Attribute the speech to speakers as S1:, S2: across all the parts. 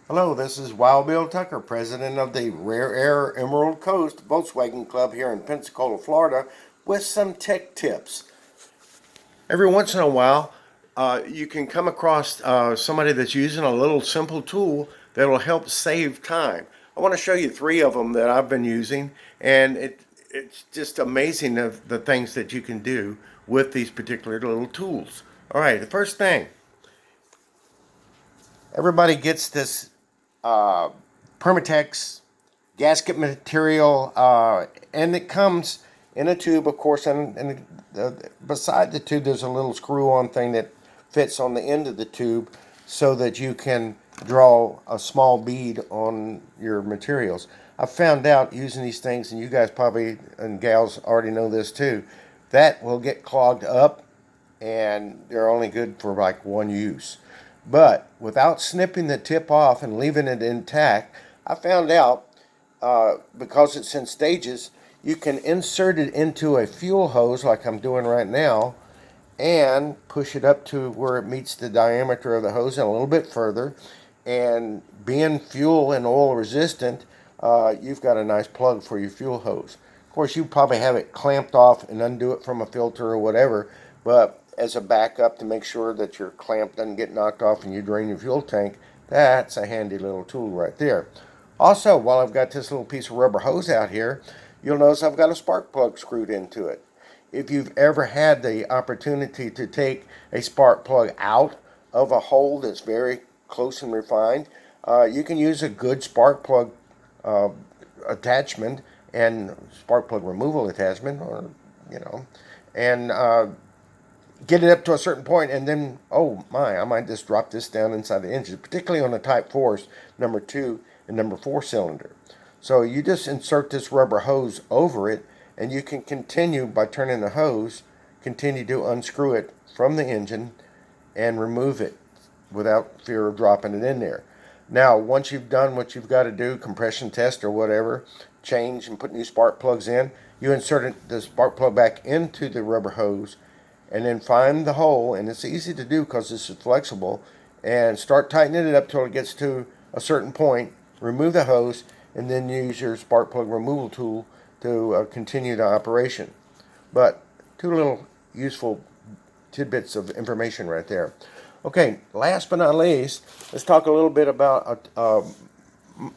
S1: Hello, this is Wild Bill Tucker, president of the Rare Air Emerald Coast Volkswagen Club here in Pensacola, Florida, with some tech tips. Every once in a while, you can come across somebody that's using a little simple tool that'll help save time. I want to show you three of them that I've been using, and it's just amazing the things that you can do with these particular little tools. All right, the first thing, everybody gets this Permatex gasket material, and it comes in a tube, of course, and beside the tube there's a little screw-on thing that fits on the end of the tube so that you can draw a small bead on your materials. I found out using these things, and you guys probably and gals already know this too, that will get clogged up and they're only good for like one use. But without snipping the tip off and leaving it intact, I found out because it's in stages, you can insert it into a fuel hose like I'm doing right now and push it up to where it meets the diameter of the hose and a little bit further. And being fuel and oil resistant, you've got a nice plug for your fuel hose. Of course, you probably have it clamped off and undo it from a filter or whatever, but as a backup to make sure that your clamp doesn't get knocked off and you drain your fuel tank, that's a handy little tool right there. Also, while I've got this little piece of rubber hose out here, you'll notice I've got a spark plug screwed into it. If you've ever had the opportunity to take a spark plug out of a hole that's very close and refined, you can use a good spark plug uh, attachment and spark plug removal attachment, or you know, and get it up to a certain point, and then oh my, I might just drop this down inside the engine, particularly on the Type 4s, number 2 and number 4 cylinder. So you just insert this rubber hose over it, and you can continue by turning the hose, continue to unscrew it from the engine and remove it without fear of dropping it in there. Now, once you've done what you've got to do, compression test or whatever, change and put new spark plugs in, you insert the spark plug back into the rubber hose and then find the hole, and it's easy to do because this is flexible, and start tightening it up till it gets to a certain point, remove the hose, and then use your spark plug removal tool to continue the operation. But two little useful tidbits of information right there. Okay, last but not least, let's talk a little bit about.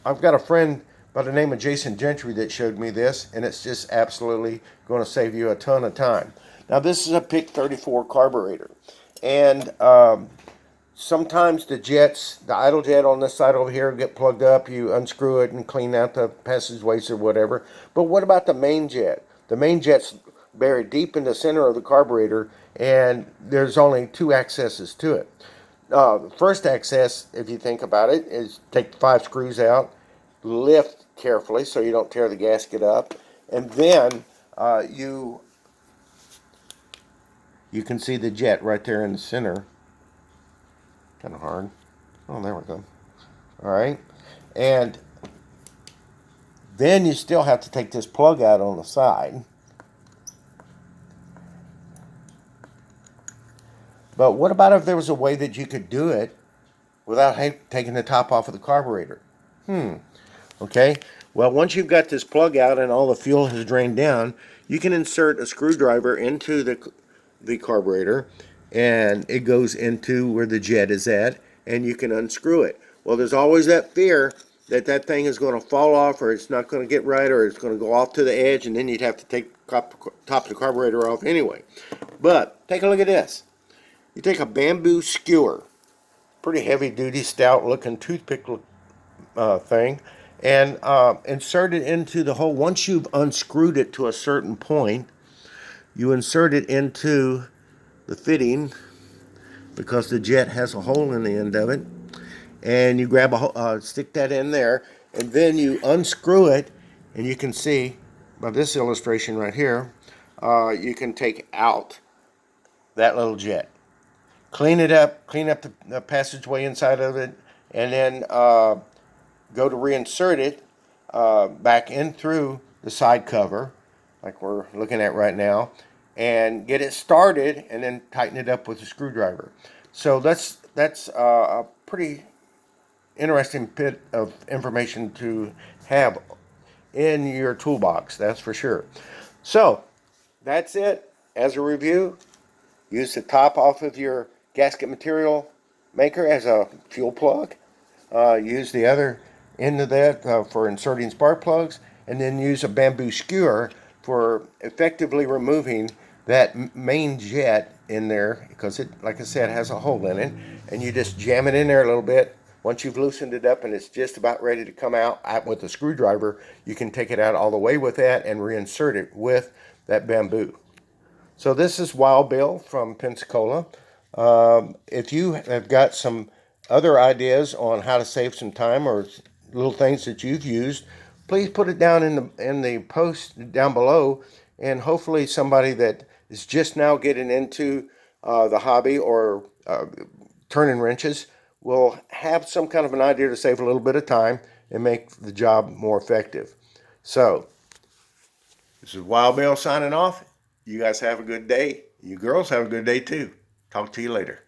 S1: I've got a friend by the name of Jason Gentry that showed me this, and it's just absolutely going to save you a ton of time. Now, this is a PIC 34 carburetor, and sometimes the jets, the idle jet on this side over here, get plugged up. You unscrew it and clean out the passageways or whatever. But what about the main jet? The main jet's buried deep in the center of the carburetor, and there's only two accesses to it. The first access, if you think about it, is take the 5 screws out, lift carefully so you don't tear the gasket up, and then you can see the jet right there in the center. Kind of hard. Oh, there we go. All right. And then you still have to take this plug out on the side. But what about if there was a way that you could do it without taking the top off of the carburetor? Okay. Well, once you've got this plug out and all the fuel has drained down, you can insert a screwdriver into the carburetor, and it goes into where the jet is at, and you can unscrew it. Well, there's always that fear that that thing is going to fall off, or it's not going to get right, or it's going to go off to the edge, and then you'd have to take top of the carburetor off anyway. But take a look at this. You take a bamboo skewer, pretty heavy duty, stout looking toothpick thing, and insert it into the hole. Once you've unscrewed it to a certain point, you insert it into the fitting because the jet has a hole in the end of it, and you grab stick that in there, and then you unscrew it, and you can see by this illustration right here, you can take out that little jet, clean it up, clean up the passageway inside of it, and then go to reinsert it back in through the side cover, like we're looking at right now, and get it started, and then tighten it up with a screwdriver. So that's a pretty interesting bit of information to have in your toolbox, that's for sure. So that's it. As a review, use the top off of your gasket material maker as a fuel plug. Use the other end of that for inserting spark plugs, and then use a bamboo skewer for effectively removing that main jet in there, because it, like I said, has a hole in it, and you just jam it in there a little bit. Once you've loosened it up and it's just about ready to come out with a screwdriver, you can take it out all the way with that and reinsert it with that bamboo. So this is Wild Bill from Pensacola. If you have got some other ideas on how to save some time or little things that you've used, please put it down in the post down below, and hopefully somebody that is just now getting into the hobby or turning wrenches will have some kind of an idea to save a little bit of time and make the job more effective. So this is Wild Bill signing off. You guys have a good day. You girls have a good day too. Talk to you later.